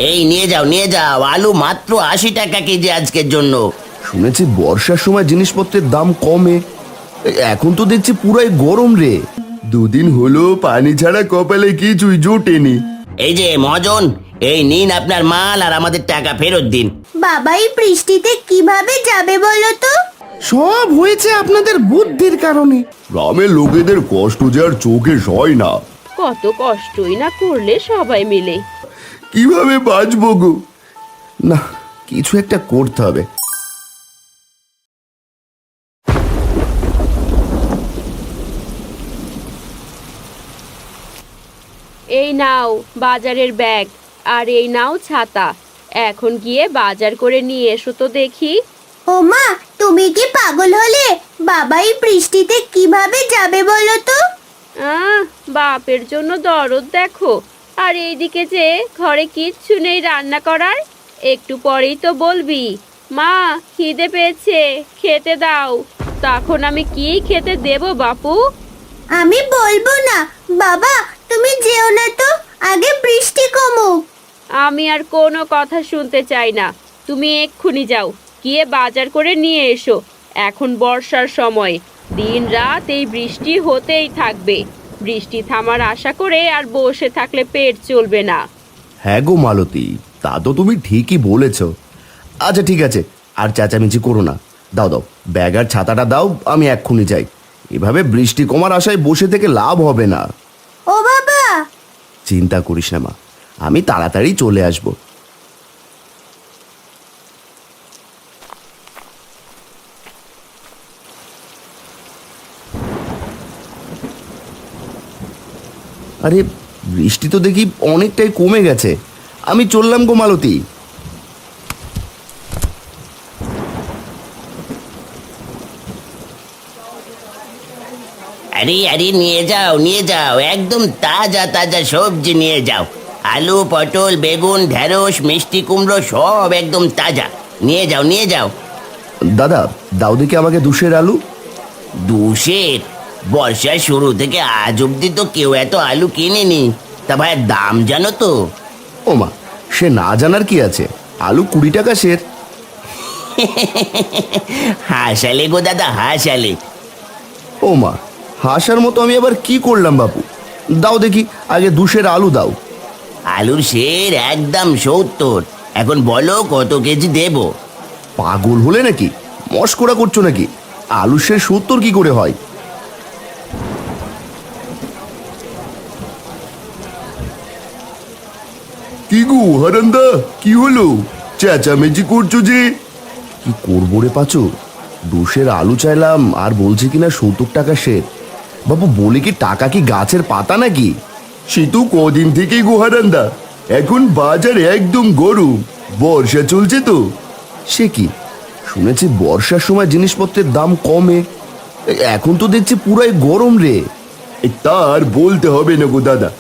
এই নিয়ে যাও নিয়ে যাও, আলু মাত্র 80 টাকা কেজি আজকের জন্য। শুনেছি বর্ষার সময় জিনিসপত্রের দাম কমে, এখন তো দেখছি পুরাই গরম রে। দুদিন হলো পানি ছাড়া কপালে কিছুই জোটেনি। এই যে মহাজন, এই নিন আপনার মাল আর আমাদের টাকা ফেরত দিন। বাবা এই বৃষ্টিতে কিভাবে যাবে বলো তো? সব হয়েছে আপনাদের বুদ্ধির কারণে। গ্রামের লোকেদের কষ্ট যে আর চোখে সয় না। কত কষ্টই না করলে সবাই মিলে। কিভাবে বাঁচবো গো? না, কিছু একটা করতে হবে। এই নাও বাজারের ব্যাগ, আর এই নাও ছাতা। এখন গিয়ে বাজার করে নিয়ে এসো তো দেখি। ও মা, তুমি কি পাগল হলে? বাবা এই বৃষ্টিতে কিভাবে যাবে বলো তো? বাপের জন্য দরদ দেখো। আর এইদিকে যে ঘরে কিচ্ছু নেই রান্না করার। একটু পরেই তো বলবি, মা খিদে পেয়েছে, খেতে দাও। তখন আমি কি খেতে দেব বাপু? আমি বলবো না। বাবা তুমি যেও না তো, আগে বৃষ্টি কমুক। আমি আর কোনো কথা শুনতে চাই না। তুমি এক্ষুনি যাও, গিয়ে বাজার করে নিয়ে এসো। এখন বর্ষার সময়, দিন রাত এই বৃষ্টি হতেই থাকবে। বৃষ্টি থামার আশা করে আর বসে থাকলে পেট চলবে না। হ্যাঁ গো মালতী, তা তো তুমি ঠিকই বলেছ। আচ্ছা ঠিক আছে, আর চেঁচামেচি করো না। দাও দাও, ব্যাগ আর ছাতাটা দাও, আমি এক্ষুনি যাই। এভাবে বৃষ্টি কমার আশায় বসে থেকে লাভ হবে না। ও বাবা! চিন্তা করিস না মা, আমি তাড়াতাড়ি চলে আসব। আরে বৃষ্টি তো দেখি অনেকটাই কমে গেছে। আমি চললাম গো মালতী। আরে আরে নিয়ে যাও নিয়ে যাও, একদম তাজা তাজা সবজি নিয়ে যাও। আলু, পটল, বেগুন, ঢেঁড়স, মিষ্টি কুমড়ো সব একদম তাজা। নিয়ে যাও নিয়ে যাও। দাদা দাও দেখি আমাকে 2 আলু। 2 বর্ষার শুরু থেকে আজ অব্দি তো কেউ এত আলু কিনেনি। তা ভাই দাম জানো তো? ও মা, সে না জানার কি আছে, আলু 20 টাকা সের। হাসালে গো দাদা হাসালে। ও মা, হাসার মতো আমি আবার কি করলাম বাপু? দাও দেখি আগে 2 আলু দাও। আলুর সের একদম 70। এখন বলো কত কেজি দেব? পাগল হলে নাকি? মস্করা করছো নাকি? আলু সে 70 কি করে হয়? কি গো হারান্দা, কি হলো? চেঁচামেচি করছো যে? কি করবো রে পাচু, 2 আলু চাইলাম আর বলছে কিনা 70 টাকা সের। বাবু বলে কি টাকা কি গাছের পাতা নাকি? সে তো কদিন থেকেই গো হারান্দা, এখন বাজার একদম গরম, বর্ষা চলছে তো। সে কি, শুনেছি বর্ষার সময় জিনিসপত্রের দাম কমে, এখন তো দেখছি পুরাই গরম রে। তার বলতে হবে না গো দাদা,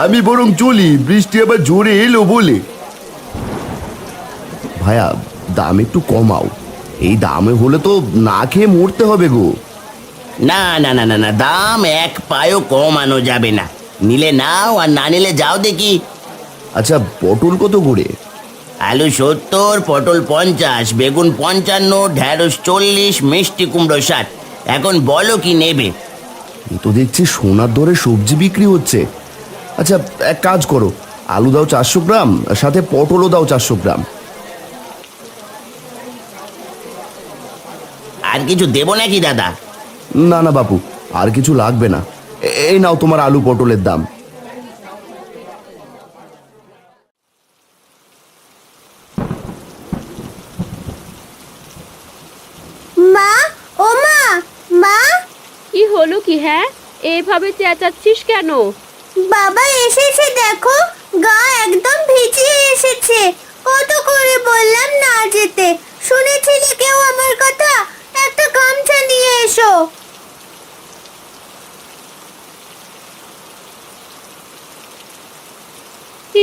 আমি বরং চলি, বৃষ্টি আবার জোরে এলো বলে। ভাইয়া দাম একটু কমাও, এই দামে হলে তো না খেয়ে মরতে হবে গো। না না না না না, দাম এক পায়ও কমানো যাবে না। নিলে নাও আর না নিলে যাও দেখি। আচ্ছা পটল কত করে? আলু 70, পটল 50, বেগুন 55, ঢেঁড়স 40, মিষ্টি কুমড়ো 60। এখন বলো কি নেবে? এ তো দেখছি সোনার দরে সবজি বিক্রি হচ্ছে। আচ্ছা এক কাজ করো, আলু দাও 400 গ্রাম, সাথে পটলও দাও 400 গ্রাম। আর কিছু দেবো নাকি দাদা? না না বাপু, আর কিছু লাগবে না। এই নাও তোমার আলু পটলের দাম। মা, ও মা, মা! কি হলো কি? হ্যাঁ, এভাবে চেঁচাচ্ছিস কেন? বাবা এসেছে দেখো, গা একদম ভিজিয়ে এসেছে। কত করে বললাম না যেতে, শুনেছিলে কেউ আমার কথা? একটা গামছা নিয়ে এসো।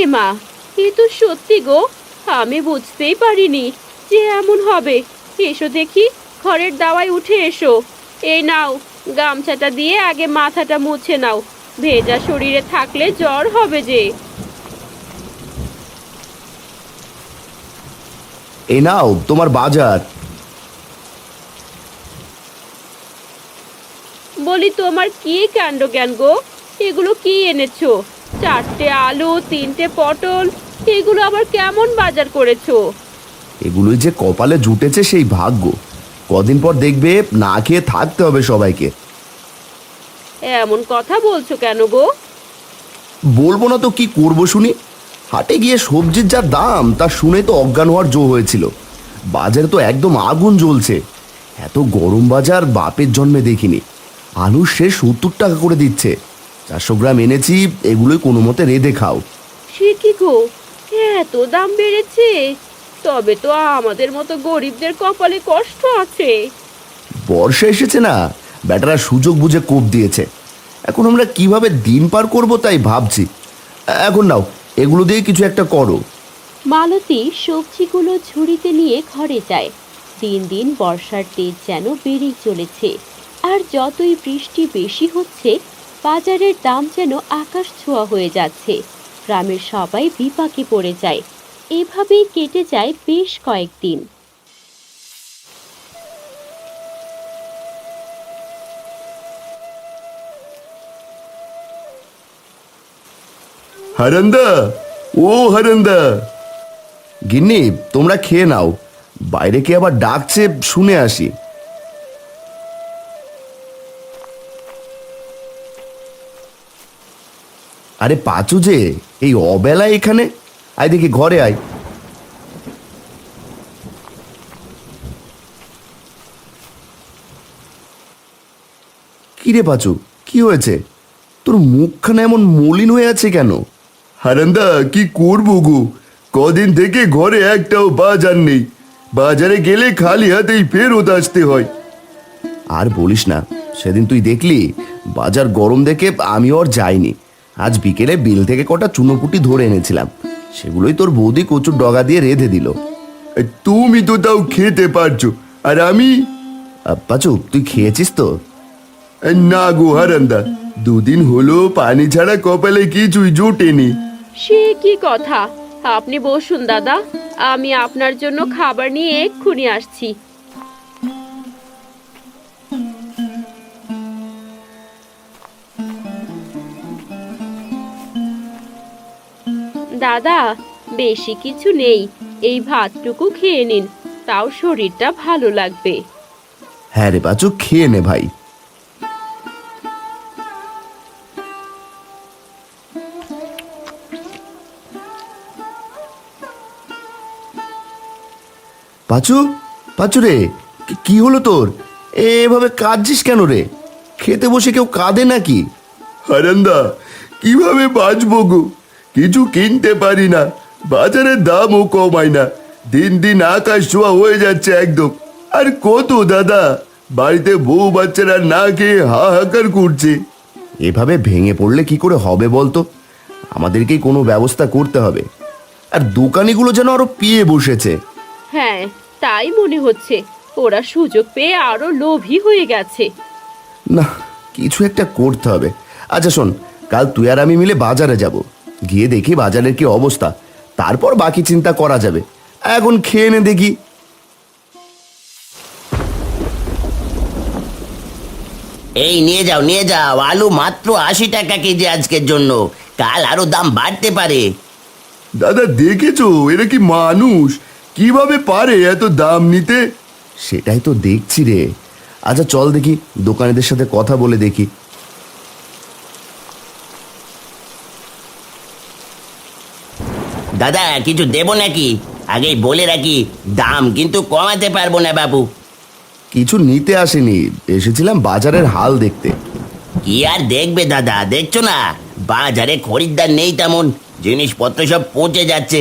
এ মা, এ তো সত্যি গো, আমি বুঝতেই পারিনি যে এমন হবে। এসো দেখি, ঘরের দাওয়ায় উঠে এসো। এই নাও, গামছাটা দিয়ে আগে মাথাটা মুছে নাও, ভেজা শরীরে থাকলে জ্বর হবে যে। এ নাও তোমার বাজার। বলি তোমার কি কাণ্ড জ্ঞান গো, এগুলো কি এনেছো? 4টে আলু, 3টে পটল, এগুলো আবার কেমন বাজার করেছো? এগুলোই যে কপালে জুটেছে সেই ভাগ্য। কদিন পর দেখবে না খেয়ে থাকতে হবে সবাইকে। এমন কথা বলছো কেন গো? বলবো না তো কি করবো শুনি। হাটে গিয়ে সবজির যা দাম তা শুনে তো অজ্ঞান হওয়ার জো হয়েছিল। বাজারে তো একদম আগুন জ্বলছে। এত গরম বাজার বাপের জন্মে দেখিনি। আলু সে 70 টাকা করে দিচ্ছে। 400 গ্রাম এনেছি, এগুলোই কোনো মতে রেঁধে খাও। সে কি গো, এত দাম বেড়েছে? তবে তো আমাদের মতো গরিবদের কপালে কষ্ট আছে। বর্ষা এসেছে না, ব্যাটারা সুযোগ বুঝে কোপ দিয়েছে। এখন আমরা কিভাবে দিন পার করব তাই ভাবছি। এখন নাও, এগুলো দিয়ে কিছু একটা করো। মালতী সবজিগুলো ঝুড়িতে নিয়ে ঘরে যায়। দিন দিন বর্ষার তেজ যেন বেড়েই চলেছে। আর যতই বৃষ্টি বেশি হচ্ছে, বাজারের দাম যেন আকাশ ছোঁয়া হয়ে যাচ্ছে। গ্রামের সবাই বিপাকে পড়ে যায়। এভাবেই কেটে যায় বেশ কয়েকদিন। হারান্দা, ও হারান্দা। গিন্নি, তোমরা খেয়ে নাও। বাইরে কে আবার ডাকছে শুনে আসি। আরে পাচু যে, এই অবেলায় এখানে? আয় দেখি ঘরে আয়। কিরে পাচু, কি হয়েছে? তোর মুখখানা এমন মলিন হয়ে আছে কেন? হারান্দা, কি করবো গো, কদিন থেকে ঘরে একটাও বাজার নেই। বাজারে গেলে খালি হাতেই ফেরত আসতে হয়। আর বলিস না, সেদিন তুই দেখলি বাজার গরম দেখে আমিও আর যাইনি। আজ বিকেলে বিল থেকে কটা চুনোপুটি ধরে এনেছিলাম, সেগুলোই তোর বৌদি কচুর ডগা দিয়ে রেঁধে দিল। তুমি তো তাও খেতে পারছো, আর আমি? পাচু, তুই খেয়েছিস তো? না গো হারান্দা, দুদিন হলো পানি ছাড়া কপালে কিছুই জোটেনি। সে কি কথা? আপনি বসুন দাদা, আমি আপনার জন্য খাবার নিয়ে এক্ষুনি আসছি। দাদা, বেশি কিছু নেই, এই ভাতটুকু খেয়ে নিন, তাও শরীরটা ভালো লাগবে। হ্যাঁ রে পাচু, খেয়ে নে ভাই। পাচু, পাচু রে, কি হলো তোর? এভাবে কাঁদছিস কেন রে? খেতে বসে কেউ কাঁদে নাকি? হারান্দা, কিভাবে বাঁচবো গো, কিছু কিনতে পারি না, বাজারের দামও কমায় না। দিন দিন আকাশ ছোঁয়া হয়ে যাচ্ছে একদম। আর কত দাদা, বাড়িতে বউ বাচ্চারা না খেয়ে হাহাকার করছে। এভাবে ভেঙে পড়লে কি করে হবে বলতো? আমাদেরকেই কোনো ব্যবস্থা করতে হবে। আর দোকানিগুলো যেন আরো পিয়ে বসেছে। হ্যাঁ, তাই মনে হচ্ছে। ওরা সুযোগ পেয়ে আরো লোভী হয়ে গেছে। না, কিছু একটা করতে হবে। আচ্ছা শোন, কাল তুই আর আমি মিলে বাজারে যাব, গিয়ে দেখি বাজারের কি অবস্থা, তারপর বাকি চিন্তা করা যাবে। এখন খেয়ে নে দেখি। এই নিয়ে যাও নিয়ে যাও, আলু মাত্র 80 টাকা কেজি আজকের জন্য, কাল আরো দাম বাড়তে পারে। দাদা দেখেছো, এরা কি মানুষ? কিভাবে পারে এত দাম নিতে? সেটাই তো দেখছি রে। আচ্ছা চল দেখি, দোকানিদের সাথে কথা বলে দেখি। দাদা, কিছু দেবো নাকি? আগেই বলে রাখি, দাম কিন্তু কমাতে পারবো না বাবু। কিছু নিতে আসেনি, এসেছিলাম বাজারের হাল দেখতে। কি আর দেখবে দাদা, দেখছো না বাজারে খরিদ্দার নেই তেমন, জিনিসপত্র সব পচে যাচ্ছে।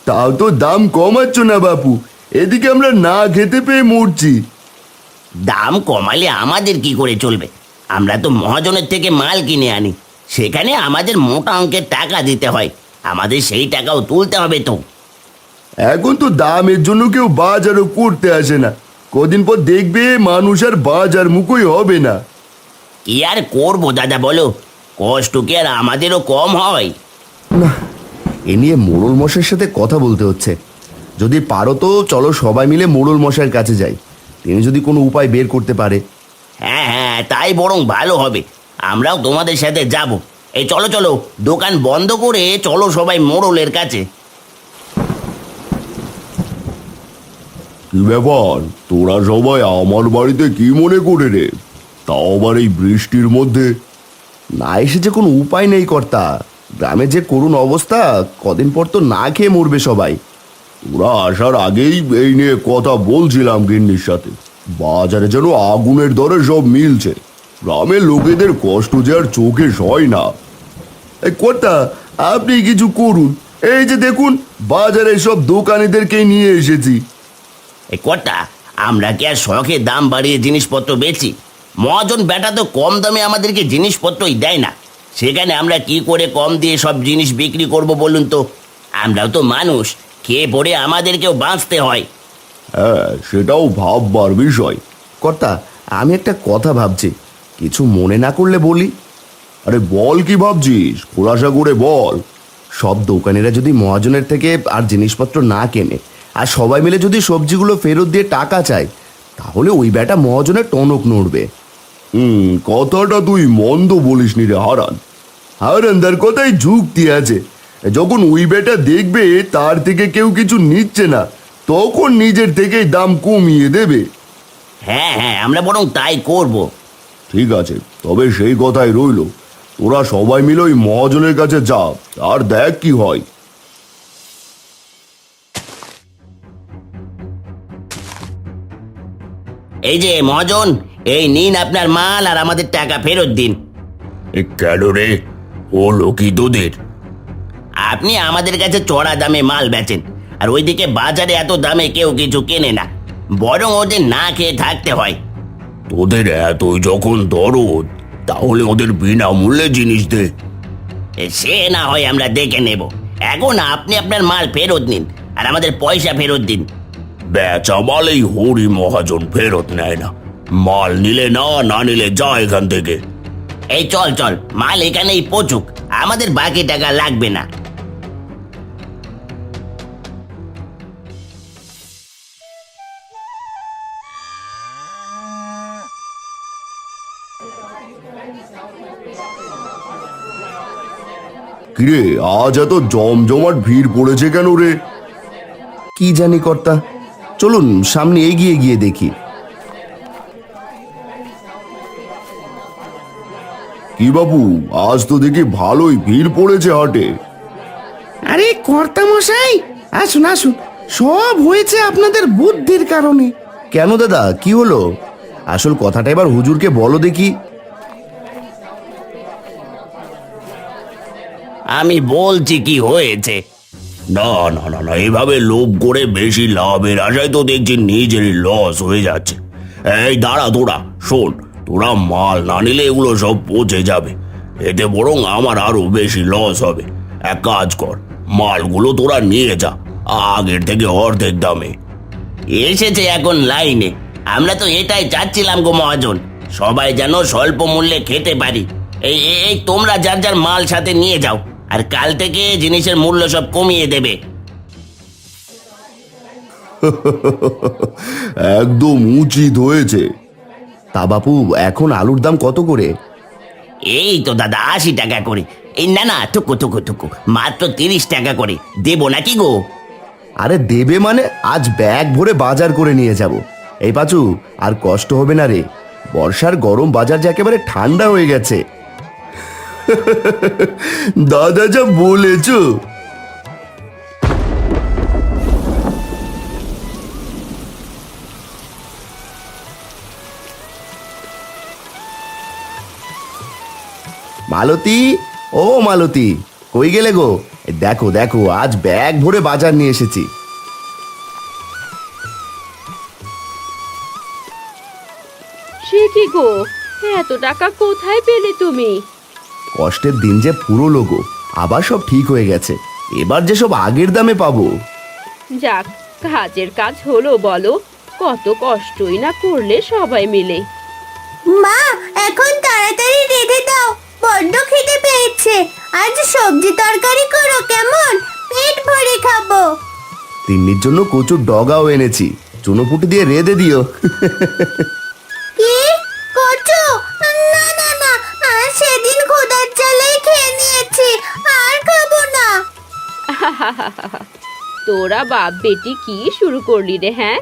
তাও তো দাম কমাচ্ছ না বাপু, এদিকে আমরা না খেতে পেয়ে মরছি। দাম কমালে আমাদের কি করে চলবে? আমরা তো মহাজনের থেকে মাল কিনে আনি, সেখানে আমাদের মোটা অঙ্কের টাকা দিতে হয়, আমাদের সেই টাকাও তুলতে হবে তো। এখন তো দামের জন্য কেউ বাজারও করতে আসে না। কদিন পর দেখবে মানুষ আর বাজার মুখই হবে না। কি আর করবো দাদা বলো, কষ্ট কি আর আমাদেরও কম হয়? না, এ নিয়ে মোড়ল মশাইয়ের সাথে কথা বলতে হচ্ছে। যদি পারো তো চলো সবাই মিলে মোড়ল মশাইয়ের কাছে যাই, তিনি যদি কোনো উপায় বের করতে পারে। হ্যাঁ হ্যাঁ, তাই বরং ভালো হবে। আমরাও তোমাদের সাথে যাব। এই চলো চলো, দোকান বন্ধ করে চলো সবাই মোড়লের কাছে। কি ব্যাপার, তোরা সবাই আমার বাড়িতে কি মনে করে রে? তাও আবার এই বৃষ্টির মধ্যে। না এসে যে কোনো উপায় নেই কর্তা, গ্রামে যে করুণ অবস্থা, কদিন পর তো না খেয়ে মরবে সবাই। ওরা আসার আগেই এই নিয়ে কথা বলছিলাম গিন্নির সাথে। বাজারে যেন আগুনের দরে সব মিলছে, গ্রামের লোকেদের কষ্ট যে আর চোখে সয় না। এই কর্তা, আপনি কিছু করুন, এই যে দেখুন বাজারে সব দোকানিদেরকেই নিয়ে এসেছি। এই কর্তা, আমরা কি আর শখে দাম বাড়িয়ে জিনিসপত্র বেচি? মহাজন বেটা তো কম দামে আমাদেরকে জিনিসপত্রই দেয় না, সেখানে আমরা কি করে কম দিয়ে সব জিনিস বিক্রি করব বলুন তো? আমরাও তো মানুষ, খেয়ে পড়ে আমাদেরকেও বাঁচতে হয়। হ্যাঁ, সেটাও ভাববার বিষয়। কর্তা, আমি একটা কথা ভাবছি, কিছু মনে না করলে বলি। আরে বল, কি ভাবছিস? খোলাসা করে বল। সব দোকানিরা যদি মহাজনের থেকে আর জিনিসপত্র না কেনে, আর সবাই মিলে যদি সবজিগুলো ফেরত দিয়ে টাকা চায়, তাহলে ওই বেটা মহাজনের টনক নড়বে। কথাটা তুই মন্দ বলিসনি রে হারান। হারানদার কথাই যুক্তি আছে। যখন ওই বেটা দেখবে তার থেকে কেউ কিছু নিচ্ছে না, তখন নিজের থেকেই দাম কমিয়ে দেবে। হ্যাঁ হ্যাঁ, আমরা বরং তাই করব। ঠিক আছে, তবে সেই কথাই রইল, তোরা সবাই মিলে ওই মহাজনের কাছে যা, আর দেখ কি হয়। এই যে মহাজন, এই নিন আপনার মাল, আর আমাদের টাকা ফেরত দিন। কেন রে, হলো কি তোদের? আপনি আমাদের কাছে চড়া দামে মাল বেচেন, আর ওইদিকে বাজারে এত দামে কেউ কিছু কেনে না, বরং ওদের না খেয়ে থাকতে হয়। তোদের এতই যখন দরদ, তাহলে ওদের বিনামূল্যে জিনিস দে। সে না হয় আমরা দেখে নেব, এখন আপনি আপনার মাল ফেরত নিন আর আমাদের পয়সা ফেরত দিন। বেচা মাল এই হরি মহাজন ফেরত নেয় না। মাল নিলে না, না নিলে যা এখান থেকে। এই চল চল, মাল এখানেই পচুক, আমাদের বাকি টাকা লাগবে না। কিরে, আজ এত জমজমাট ভিড় পড়েছে কেন রে? কি জানি কর্তা, চলুন সামনে এগিয়ে গিয়ে দেখি। কি বাবু, আজ তো দেখি ভালোই ভিড় পড়েছে হাটে। আরে কর্তা মশাই, আসুন আসুন, সব হয়েছে আপনাদের বুদ্ধির কারণে। কেন দাদা, কি হলো? আসল কথাটা এবার হুজুরকে বলো দেখি। আমি বলছি কি হয়েছে। না না না না, এভাবে লোভ করে বেশি লাভের আশায় তো দেখছি নিজেরই লস হয়ে যাচ্ছে। এই দাঁড়া, তোরা শোন, তোরা মাল না নিলে এগুলো সব পচে যাবে, এতে বরং আমার আরো বেশি লস হবে। এক কাজ কর, মালগুলো তোরা নিয়ে যা, আগের থেকে অর্ধেক দামে। এসেছে এখন লাইনে, আমরা তো এটাই চাচ্ছিলাম গো মহাজন, সবাই যেন স্বল্প মূল্যে খেতে পারি। এই এই তোমরা যার যার মাল সাথে নিয়ে যাও, আর কাল থেকে জিনিসের মূল্য সব কমিয়ে দেবে। একদম উচিত হয়েছে। তা বাপু, এখন আলুর দাম কত করে? এই তো দাদা 80 টাকা করে। এই না না, টুকু টুকু টুকু, মাত্র 30 টাকা করে দেবো নাকি গো? আরে দেবে মানে, আজ ব্যাগ ভরে বাজার করে নিয়ে যাব। এই পাচু, আর কষ্ট হবে না রে, বর্ষার গরম বাজার যে একেবারে ঠান্ডা হয়ে গেছে। দাদা যা বলেছ। মালতী, ও মালতী, কই গেলে গো? দেখো দেখো, আজ ব্যাগ ভরে বাজার নিয়ে এসেছি। সে কি গো, এত টাকা কোথায় পেলে তুমি? কষ্টের দিন যে পুরো গো, আবার সব ঠিক হয়ে গেছে, এবার যে সব আগের দামে পাবো। যাক, কাজের কাজ হলো বলো, কত কষ্টই না করলে সবাই মিলে। মা, এখন তাড়াতাড়ি রেঁধে দাও, বড্ড খিদে পেয়েছে। আজ সবজি তরকারি করো কেমন, পেট ভরে খাবো। তিন্নির জন্য কচুর ডগাও এনেছি, চুনোপুটি দিয়ে রেঁধে দিও। কি কচু? না না না, আর সেদিন খোদার জ্বালায় খেয়ে নিয়েছি, আর খাবো না। তোরা বাপ বেটি কি শুরু করলি রে, হ্যাঁ?